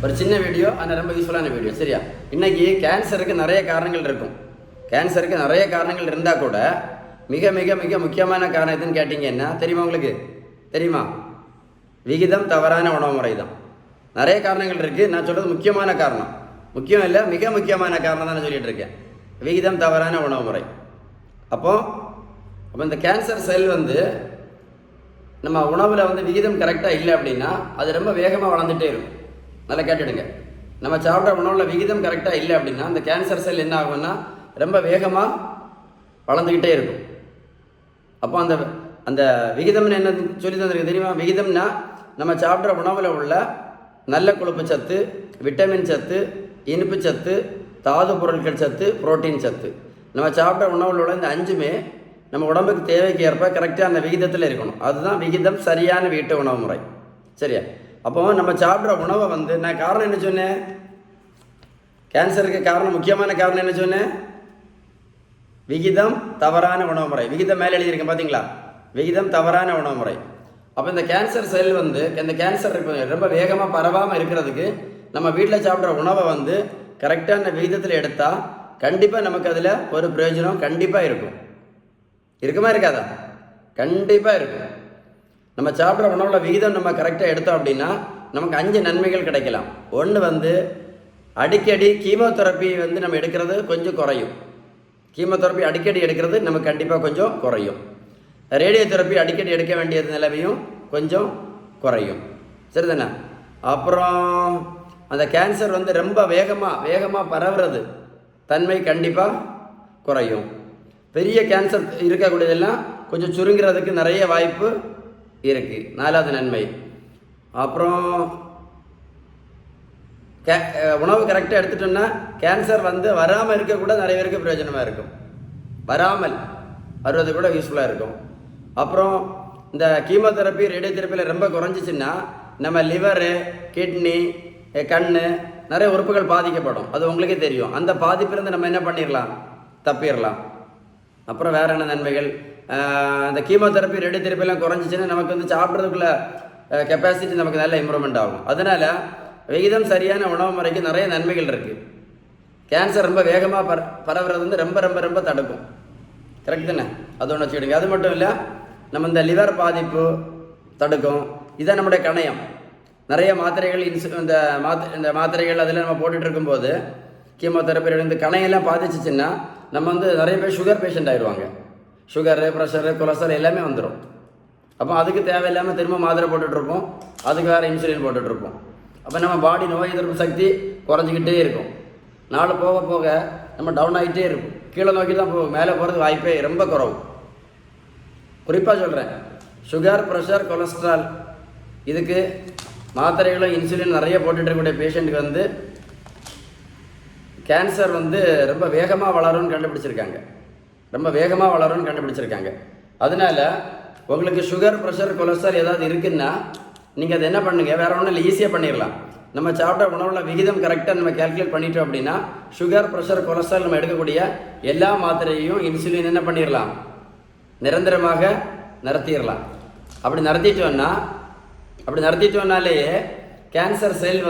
ஒரு சின்ன வீடியோ, ஆனால் ரொம்ப யூஸ்ஃபுல்லான வீடியோ. சரியா? இன்றைக்கி கேன்சருக்கு நிறைய காரணங்கள் இருக்கும். கேன்சருக்கு நிறைய காரணங்கள் இருந்தால் கூட மிக மிக மிக முக்கியமான காரணம் எதுன்னு கேட்டிங்கன்னா தெரியுமா உங்களுக்கு? தெரியுமா? விகிதம் தவறான உணவு முறை தான். நிறைய காரணங்கள் இருக்குது. நான் சொல்கிறது முக்கியமான காரணம், முக்கியம் இல்லை, மிக முக்கியமான காரணம் தான் நான் சொல்லிகிட்டு இருக்கேன். விகிதம் தவறான உணவு முறை. அப்போ இந்த கேன்சர் செல் நம்ம உணவில் விகிதம் கரெக்டாக இல்லை அப்படின்னா அது ரொம்ப வேகமாக வளர்ந்துட்டே இருக்கும். நல்லா கேட்டுடுங்க. நம்ம சாப்பிட்ற உணவில் விகிதம் கரெக்டாக இல்லை அப்படின்னா அந்த கேன்சர் செல் என்ன ஆகும்னா ரொம்ப வேகமாக வளர்ந்துக்கிட்டே இருக்கும். அப்போ அந்த விகிதம்னு என்ன சொல்லி தந்திருக்கு தெரியுமா? விகிதம்னா நம்ம சாப்பிட்ற உணவில் உள்ள நல்ல கொழுப்பு சத்து, விட்டமின் சத்து, இனிப்பு சத்து, தாது பொருட்கள் சத்து, புரோட்டீன் சத்து, நம்ம சாப்பிட்ற உணவில் உள்ள இந்த 5மே நம்ம உடம்புக்கு தேவைக்கு ஏற்ப கரெக்டாக அந்த விகிதத்தில் இருக்கணும். அதுதான் விகிதம் சரியான வீட்டு உணவு முறை. சரியா? அப்போ நம்ம சாப்பிட்ற உணவை நான் காரணம் என்ன சொன்னேன்? கேன்சருக்கு காரணம், முக்கியமான காரணம் என்ன சொன்னேன்? விகிதம் தவறான உணவு முறை. விகிதம் மேலே எழுதியிருக்கேன் பார்த்தீங்களா? விகிதம் தவறான உணவு முறை. அப்போ இந்த கேன்சர் செல் இந்த கேன்சர் ரொம்ப வேகமாக பரவாமல் இருக்கிறதுக்கு நம்ம வீட்டில் சாப்பிட்ற உணவை கரெக்டான விகிதத்தில் எடுத்தால் கண்டிப்பாக நமக்கு அதில் ஒரு பிரயோஜனம் கண்டிப்பாக இருக்கும். இருக்குமா இருக்காதா? கண்டிப்பாக இருக்கும். நம்ம சாப்பிட்ற உணவில் விகிதம் நம்ம கரெக்டாக எடுத்தோம் அப்படின்னா நமக்கு 5 நன்மைகள் கிடைக்கலாம். ஒன்று அடிக்கடி கீமோதெரப்பி நம்ம எடுக்கிறது கொஞ்சம் குறையும். கீமோதெரப்பி அடிக்கடி எடுக்கிறது நமக்கு கண்டிப்பாக கொஞ்சம் குறையும். ரேடியோ தெரப்பி அடிக்கடி எடுக்க வேண்டியது நிலைமையும் கொஞ்சம் குறையும். சரிதானே? அப்புறம் அந்த கேன்சர் ரொம்ப வேகமாக பரவுறது தன்மை கண்டிப்பாக குறையும். பெரிய கேன்சர் இருக்கக்கூடியதெல்லாம் கொஞ்சம் சுருங்கிறதுக்கு நிறைய வாய்ப்பு இருக்குது. 4வது நன்மை. அப்புறம் உணவு கரெக்டாக எடுத்துட்டோம்னா கேன்சர் வராமல் இருக்க கூட நிறைய பேருக்கு பிரயோஜனமாக இருக்கும். வராமல் வருவது கூட யூஸ்ஃபுல்லாக இருக்கும். அப்புறம் இந்த கீமோதெரப்பி, ரேடியோ தெரப்பியில் ரொம்ப குறைஞ்சிச்சின்னா நம்ம லிவரு, கிட்னி, கண் நிறைய உறுப்புகள் பாதிக்கப்படும். அது உங்களுக்கே தெரியும். அந்த பாதிப்பிலிருந்து நம்ம என்ன பண்ணிடலாம்? தப்பிடலாம். அப்புறம் வேறு என்ன நன்மைகள்? இந்த கீமோதெரப்பி, ரேடியோ தெரப்பிலாம் குறைஞ்சிச்சின்னா நமக்கு சாப்பிட்றதுக்குள்ள கெப்பாசிட்டி நமக்கு நல்ல இம்ப்ரூவ்மெண்ட் ஆகும். அதனால் விகிதம் சரியான உணவு முறைக்கு நிறைய நன்மைகள் இருக்குது. கேன்சர் ரொம்ப வேகமாக பரவுறது ரொம்ப ரொம்ப ரொம்ப தடுக்கும். கரெக்ட் தானே? அது ஒன்று வச்சுக்கிடுங்க. அது மட்டும் இல்லை, நம்ம இந்த லிவர் பாதிப்பு தடுக்கும். இதான் நம்முடைய கணையம். நிறைய மாத்திரைகள் இந்த மாத்திரைகள் அதில் நம்ம போட்டுட்டு இருக்கும்போது கீமோதெரப்பி இந்த கணையெல்லாம் பாதிச்சிச்சின்னா நம்ம நிறைய பேர் சுகர் பேஷண்ட் ஆயிடுவாங்க. சுகரு, ப்ரெஷரு, கொலஸ்ட்ரால் எல்லாமே வந்துடும். அப்போ அதுக்கு தேவையில்லாமல் திரும்ப மாத்திரை போட்டுட்ருப்போம். அதுக்கு வேறு இன்சுலின் போட்டுட்ருப்போம். அப்போ நம்ம பாடி நோய் எதிர்ப்பு சக்தி குறைஞ்சிக்கிட்டே இருக்கும். நாள் போக போக நம்ம டவுன் ஆகிட்டே இருக்கும். கீழே நோக்கி தான் போகும். மேலே போகிறது வாய்ப்பே ரொம்ப குறவு. குறிப்பாக சொல்கிறேன், சுகர், ப்ரெஷர், கொலஸ்ட்ரால் இதுக்கு மாத்திரைகளும் இன்சுலின் நிறைய போட்டுட்டு இருக்கக்கூடிய பேஷண்ட்டுக்கு கேன்சர் ரொம்ப வேகமாக வளரும்னு கண்டுபிடிச்சிருக்காங்க. ரொம்ப வேகமாக வளரும்னு கண்டுபிடிச்சிருக்காங்க. அதனால் உங்களுக்கு சுகர், ப்ரெஷர், கொலஸ்ட்ரால் ஏதாவது இருக்குன்னா நீங்கள் அதை என்ன பண்ணுங்கள்? வேறு ஒன்றும் இல்லை, ஈஸியாக பண்ணிடலாம். நம்ம சாப்பிட்ற உணவில் விகிதம் கரெக்டாக நம்ம கேல்குலேட் பண்ணிட்டோம் அப்படின்னா சுகர், ப்ரெஷர், கொலஸ்ட்ரால் நம்ம எடுக்கக்கூடிய எல்லா மாத்திரையும் இன்சுலின் என்ன பண்ணிடலாம்? நிரந்தரமாக நிறுத்திடலாம். அப்படி நிறுத்திட்டோம்னாலேயே கேன்சர் செல்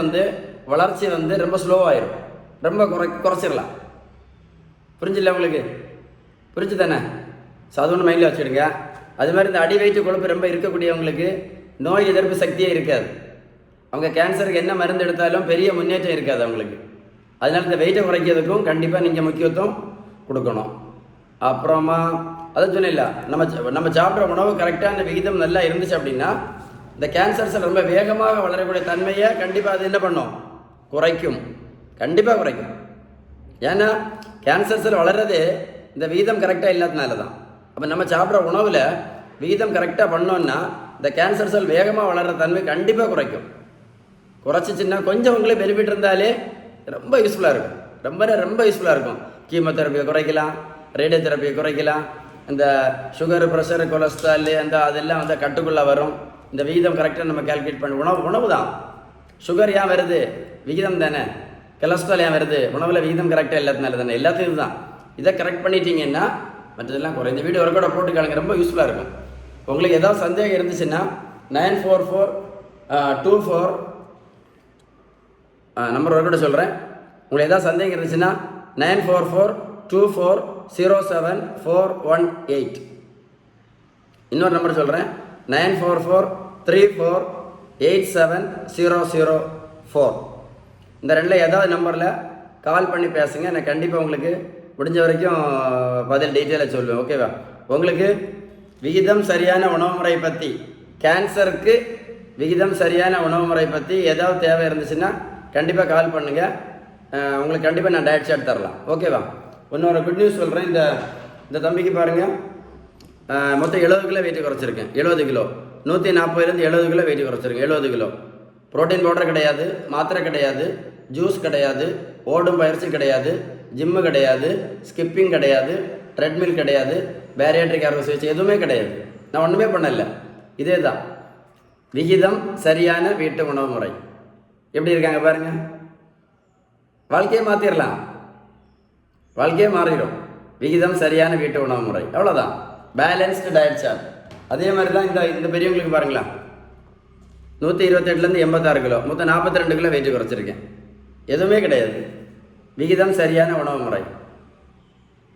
வளர்ச்சி ரொம்ப ஸ்லோவாயிடும். ரொம்ப குறைச்சிடலாம். புரிஞ்சில்ல உங்களுக்கு? புரிஞ்சு தானே? சாதாரண மைண்டில் வச்சுடுங்க. அது மாதிரி இந்த அடி வயிற்று கொழுப்பு ரொம்ப இருக்கக்கூடியவங்களுக்கு நோய் எதிர்ப்பு சக்தியே இருக்காது. அவங்க கேன்சருக்கு என்ன மருந்து எடுத்தாலும் பெரிய முன்னேற்றம் இருக்காது அவங்களுக்கு. அதனால் இந்த வெயிட்டை குறைக்கிறதுக்கும் கண்டிப்பாக நீங்கள் முக்கியத்துவம் கொடுக்கணும். அப்புறமா அதை சொன்னில்ல, நம்ம சாப்பிட்ற உணவு கரெக்டான விகிதம் நல்லா இருந்துச்சு அப்படின்னா இந்த கேன்சர் செல் ரொம்ப வேகமாக வளரக்கூடிய தன்மையை கண்டிப்பாக அது என்ன பண்ணும்? குறைக்கும். கண்டிப்பாக குறைக்கும். ஏன்னா கேன்சர் செல் வளர்றதே இந்த விகிதம் கரெக்டாக இல்லாதனால தான். அப்போ நம்ம சாப்பிட்ற உணவில் விகிதம் கரெக்டாக பண்ணோன்னா இந்த கேன்சர் செல் வேகமாக வளர்கிற தன்மை கண்டிப்பாக குறைக்கும். குறைச்சிச்சின்னா கொஞ்சம் உங்களுக்கு பெனிஃபிட் இருந்தாலே ரொம்ப யூஸ்ஃபுல்லாக இருக்கும். ரொம்ப யூஸ்ஃபுல்லாக இருக்கும். கீமோதெரப்பியை குறைக்கலாம், ரேடியோ தெரப்பியை குறைக்கலாம். இந்த சுகரு, ப்ரெஷரு, கொலஸ்ட்ரால் அதெல்லாம் கட்டுக்குள்ளே வரும். இந்த விகிதம் கரெக்டாக நம்ம கால்குலேட் பண்ணி உணவு தான். சுகர் ஏன் வருது? விகிதம் தானே. கொலஸ்ட்ரால் ஏன் வருது? உணவில் விகிதம் கரெக்டாக இல்லாதனால தானே. எல்லாத்தையும் தான். இதை கரெக்ட் பண்ணிட்டீங்கன்னா மற்றதெல்லாம் குறை. இந்த வீடியோ ஒர்க்கோட போட்டுக்காளுங்க, ரொம்ப யூஸ்ஃபுல்லாக இருக்கும். உங்களுக்கு ஏதாவது சந்தேகம் இருந்துச்சுன்னா 94424 நம்பர் ஒரு கூட சொல்கிறேன். உங்களுக்கு எதாவது சந்தேகம் இருந்துச்சுன்னா 9442074418. இன்னொரு நம்பர் சொல்கிறேன், 9443487004. இந்த ரெண்டில் ஏதாவது நம்பரில் கால் பண்ணி பேசுங்க. நான் கண்டிப்பாக உங்களுக்கு முடிஞ்ச வரைக்கும் பதில் டீட்டெயிலாக சொல்லுவேன். ஓகேவா? உங்களுக்கு விகிதம் சரியான உணவு முறை பற்றி, கேன்சருக்கு விகிதம் சரியான உணவு முறை பற்றி ஏதாவது தேவை இருந்துச்சுன்னா கண்டிப்பாக கால் பண்ணுங்கள். உங்களுக்கு கண்டிப்பாக நான் டயட் சார்ட் தரலாம். ஓகேவா? இன்னொரு குட் நியூஸ் சொல்கிறேன். இந்த தம்பிக்கு பாருங்கள், மொத்தம் 70 கிலோ வெயிட் குறைச்சிருக்கேன். 70 கிலோ, 140லேருந்து 70 கிலோ வெயிட் குறைச்சிருக்கேன். 70 கிலோ. ப்ரோட்டீன் பவுடர் கிடையாது, மாத்திரை கிடையாது, ஜூஸ் கிடையாது, ஓடும் பயிற்சி கிடையாது, ஜிம்மு கிடையாது, ஸ்கிப்பிங் கிடையாது, ட்ரெட்மில் கிடையாது, பேரியாட்ரிக் அறுவை சிகிச்சை எதுவுமே கிடையாது. நான் ஒன்றுமே பண்ணல. இதே தான் விகிதம் சரியான வீட்டு உணவு முறை. எப்படி இருக்காங்க பாருங்க. வாழ்க்கையை மாற்றிடலாம், வாழ்க்கையே மாறிடும். விகிதம் சரியான வீட்டு உணவு முறை, அவ்வளோதான். Balanced diet chart. அதே மாதிரி தான் இந்த பெரியவங்களுக்கு பாருங்களா, 128லேருந்து 86 கிலோ, மொத்தம் 42 கிலோ வெயிட் குறைச்சிருக்கேன். எதுவுமே கிடையாது. விகிதம் சரியான உணவு முறை.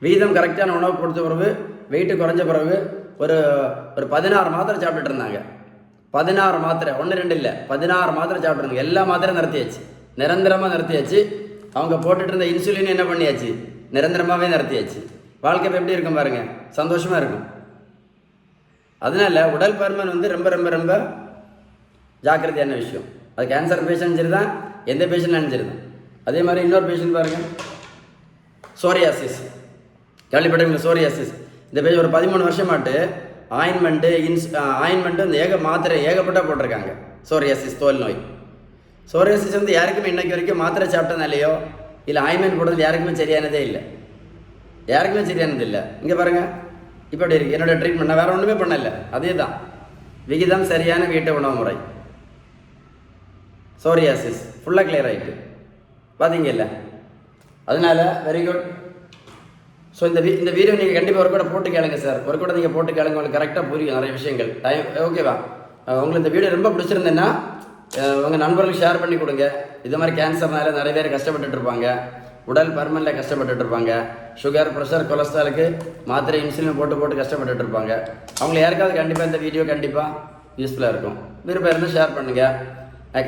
விகிதம் கரெக்டான உணவு கொடுத்த பிறகு வெயிட்டு குறைஞ்ச பிறகு ஒரு 16 மாத்திரை சாப்பிட்டுட்டு இருந்தாங்க. 16 மாத்திரை, 1 2 இல்லை, 16 மாத்திரை சாப்பிட்ருந்தாங்க. எல்லா மாத்திரையும் நிறுத்தியாச்சு, நிரந்தரமாக நிறுத்தியாச்சு. அவங்க போட்டுட்டு இருந்த இன்சுலின் என்ன பண்ணியாச்சு, நிரந்தரமாகவே நிறுத்தியாச்சு. வாழ்க்கை எப்படி இருக்கும் பாருங்கள், சந்தோஷமாக இருக்கும். அதனால உடல் பருமன் ரொம்ப ரொம்ப ரொம்ப ஜாக்கிரதையான விஷயம். அது கேன்சர் பேஷண்ட் சரி தான், எந்த பேஷண்ட்னாலும் சரி தான். அதே மாதிரி இன்னொரு பேஷண்ட் பாருங்கள், சோரியாசிஸ். கேள்விப்பட்டீங்களா? சோரியாசிஸ். இந்த பேஷண்ட் ஒரு 13 வருஷமாட்டு ஆயின்மெண்ட்டு இந்த மாத்திரை ஏகப்பட்ட போட்டிருக்காங்க. சோரியாசிஸ், தோல் நோய். சோரியாசிஸ் யாருக்குமே இன்னைக்கு வரைக்கும் மாத்திரை சாப்பிட்டனாலேயோ இல்லை ஆயின்மெண்ட் போடுறது யாருக்குமே சரியானதே இல்லை. யாருக்குமே சரியானது இல்லை. இங்கே பாருங்கள், இப்போ எப்படி இருக்குது என்னோடய ட்ரீட்மெண்ட். நான் வேறு ஒன்றுமே பண்ணல. அதே தான் விகிதம் சரியான வீட்டு உணவு முறை. சோரியாசிஸ் ஃபுல்லாக கிளியர் ஆகிட்டு பார்த்தீங்கல்ல. அதனால வெரி குட். ஸோ இந்த வீடியோ நீங்கள் கண்டிப்பாக ஒரு கூட போட்டு கேளுங்க சார். ஒரு கூட நீங்கள் போட்டு கேளுங்க, உங்களுக்கு கரெக்டாக புரியும் நிறைய விஷயங்கள். ஓகேவா? உங்களுக்கு இந்த வீடியோ ரொம்ப பிடிச்சிருந்தேன்னா உங்கள் நண்பர்களுக்கு ஷேர் பண்ணி கொடுங்க. இது மாதிரி கேன்சர்னால நிறைய பேர் கஷ்டப்பட்டுட்டு இருப்பாங்க, உடல் பருமனில் கஷ்டப்பட்டுட்டு இருப்பாங்க, சுகர், ப்ரெஷர், கொலஸ்ட்ராலுக்கு மாத்திரை, இன்சுலின் போட்டு கஷ்டப்பட்டுட்டு இருப்பாங்க. அவங்கள யாருக்காவது கண்டிப்பாக இந்த வீடியோ கண்டிப்பாக யூஸ்ஃபுல்லாக இருக்கும். விருப்பம் இருந்து ஷேர் பண்ணுங்கள்.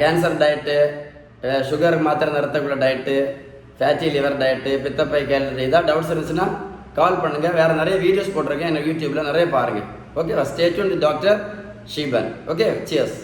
கேன்சர் டயட்டு, சுகர் மாத்திரை நிறுத்தக்குள்ள டயட்டு, ஃபேட்டி லிவர் டயட்டு, பித்தப்பை கேலரி, ஏதாவது டவுட்ஸ் இருந்துச்சுன்னா கால் பண்ணுங்கள். வேறு நிறைய வீடியோஸ் போட்டிருக்கேன் எனக்கு யூடியூப்பில், நிறைய பாருங்கள். ஓகேவா? Stay tuned with doctor Sheeban. Okay, cheers.